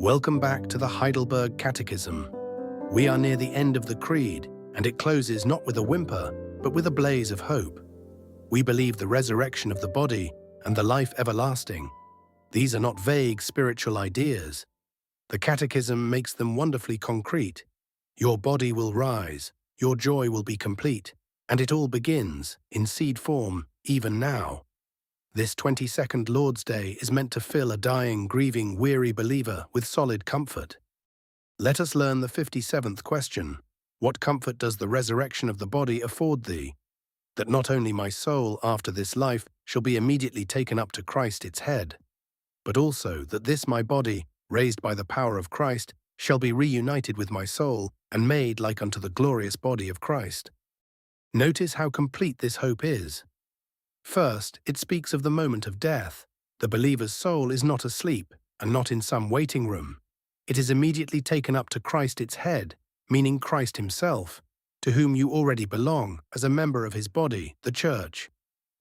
Welcome back to the Heidelberg Catechism. We are near the end of the Creed, and it closes not with a whimper, but with a blaze of hope. We believe the resurrection of the body and the life everlasting. These are not vague spiritual ideas. The Catechism makes them wonderfully concrete. Your body will rise, your joy will be complete, and it all begins, in seed form, even now. This 22nd Lord's Day is meant to fill a dying, grieving, weary believer with solid comfort. Let us learn the 57th question. What comfort does the resurrection of the body afford thee? That not only my soul after this life shall be immediately taken up to Christ its head, but also that this my body, raised by the power of Christ, shall be reunited with my soul and made like unto the glorious body of Christ. Notice how complete this hope is. First, it speaks of the moment of death. The believer's soul is not asleep and not in some waiting room. It is immediately taken up to Christ its head, meaning Christ himself, to whom you already belong as a member of his body, the Church.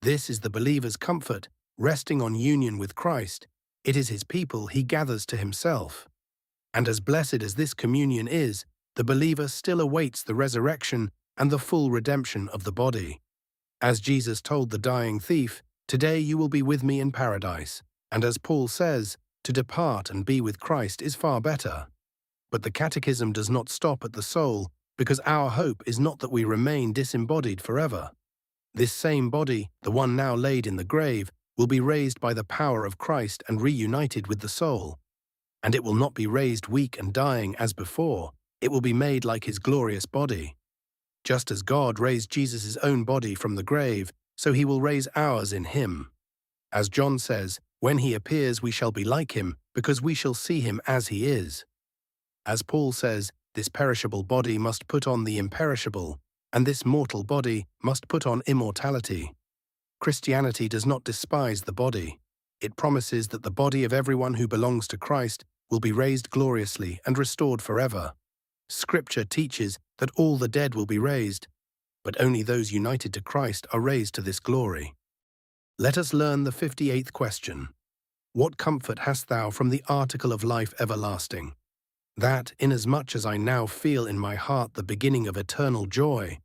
This is the believer's comfort, resting on union with Christ. It is his people he gathers to himself. And as blessed as this communion is, the believer still awaits the resurrection and the full redemption of the body. As Jesus told the dying thief, "Today you will be with me in paradise," and as Paul says, to depart and be with Christ is far better. But the Catechism does not stop at the soul, because our hope is not that we remain disembodied forever. This same body, the one now laid in the grave, will be raised by the power of Christ and reunited with the soul. And it will not be raised weak and dying as before, it will be made like his glorious body. Just as God raised Jesus' own body from the grave, so he will raise ours in him. As John says, when he appears we shall be like him, because we shall see him as he is. As Paul says, this perishable body must put on the imperishable, and this mortal body must put on immortality. Christianity does not despise the body. It promises that the body of everyone who belongs to Christ will be raised gloriously and restored forever. Scripture teaches that all the dead will be raised, but only those united to Christ are raised to this glory. Let us learn the 58th question. What comfort hast thou from the article of life everlasting? That, inasmuch as I now feel in my heart the beginning of eternal joy,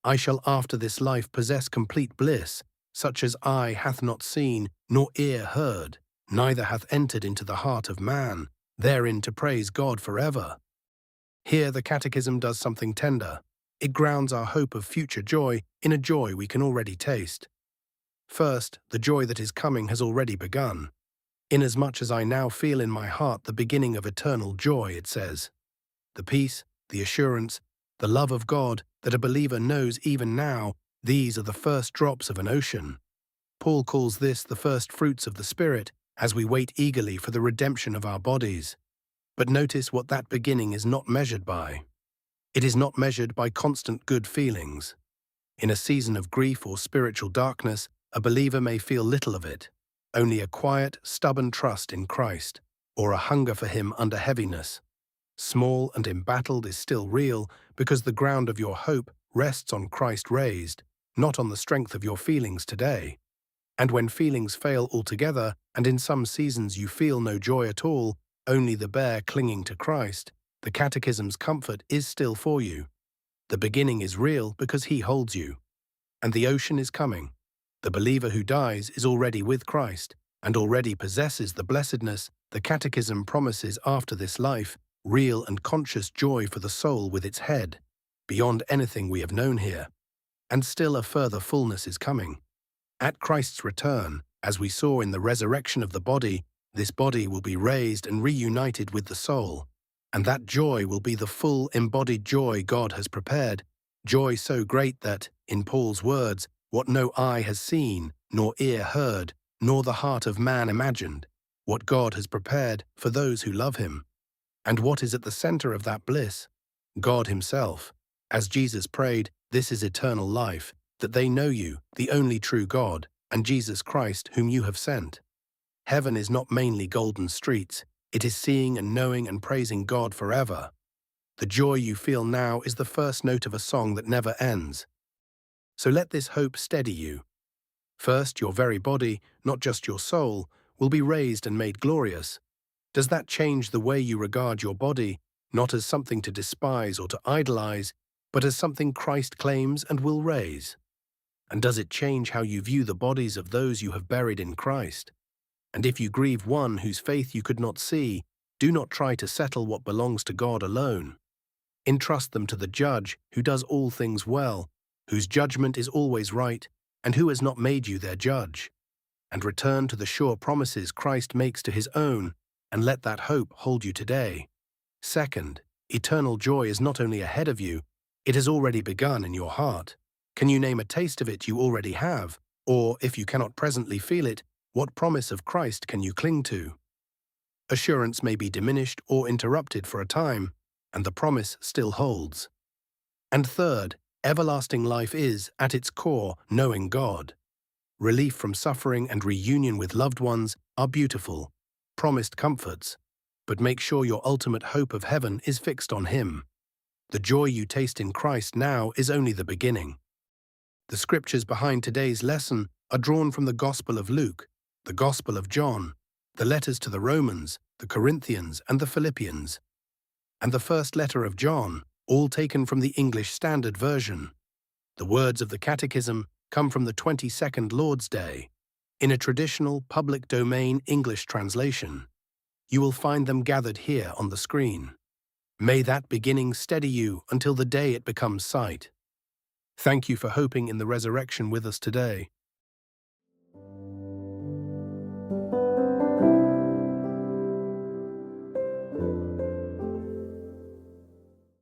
I shall after this life possess complete bliss, such as eye hath not seen, nor ear heard, neither hath entered into the heart of man, therein to praise God forever. Here the Catechism does something tender. It grounds our hope of future joy in a joy we can already taste. First, the joy that is coming has already begun. Inasmuch as I now feel in my heart the beginning of eternal joy, it says. The peace, the assurance, the love of God that a believer knows even now, these are the first drops of an ocean. Paul calls this the first fruits of the Spirit as we wait eagerly for the redemption of our bodies. But notice what that beginning is not measured by. It is not measured by constant good feelings. In a season of grief or spiritual darkness, a believer may feel little of it, only a quiet, stubborn trust in Christ, or a hunger for him under heaviness. Small and embattled is still real because the ground of your hope rests on Christ raised, not on the strength of your feelings today. And when feelings fail altogether, and in some seasons you feel no joy at all, only the bare clinging to Christ, the Catechism's comfort is still for you. The beginning is real because he holds you. And the ocean is coming. The believer who dies is already with Christ and already possesses the blessedness the Catechism promises after this life, real and conscious joy for the soul with its head, beyond anything we have known here. And still a further fullness is coming. At Christ's return, as we saw in the resurrection of the body, this body will be raised and reunited with the soul, and that joy will be the full embodied joy God has prepared, joy so great that, in Paul's words, what no eye has seen, nor ear heard, nor the heart of man imagined, what God has prepared for those who love him. And what is at the center of that bliss? God himself. As Jesus prayed, "This is eternal life, that they know you, the only true God, and Jesus Christ whom you have sent." Heaven is not mainly golden streets, it is seeing and knowing and praising God forever. The joy you feel now is the first note of a song that never ends. So let this hope steady you. First, your very body, not just your soul, will be raised and made glorious. Does that change the way you regard your body, not as something to despise or to idolize, but as something Christ claims and will raise? And does it change how you view the bodies of those you have buried in Christ? And if you grieve one whose faith you could not see, do not try to settle what belongs to God alone. Entrust them to the Judge who does all things well, whose judgment is always right, and who has not made you their judge. And return to the sure promises Christ makes to his own, and let that hope hold you today. Second, eternal joy is not only ahead of you, it has already begun in your heart. Can you name a taste of it you already have? Or, if you cannot presently feel it, what promise of Christ can you cling to? Assurance may be diminished or interrupted for a time, and the promise still holds. And third, everlasting life is, at its core, knowing God. Relief from suffering and reunion with loved ones are beautiful, promised comforts, but make sure your ultimate hope of heaven is fixed on Him. The joy you taste in Christ now is only the beginning. The scriptures behind today's lesson are drawn from the Gospel of Luke, the Gospel of John, the letters to the Romans, the Corinthians, and the Philippians, and the first letter of John, all taken from the English Standard Version. The words of the Catechism come from the 22nd Lord's Day, in a traditional public domain English translation. You will find them gathered here on the screen. May that beginning steady you until the day it becomes sight. Thank you for hoping in the resurrection with us today.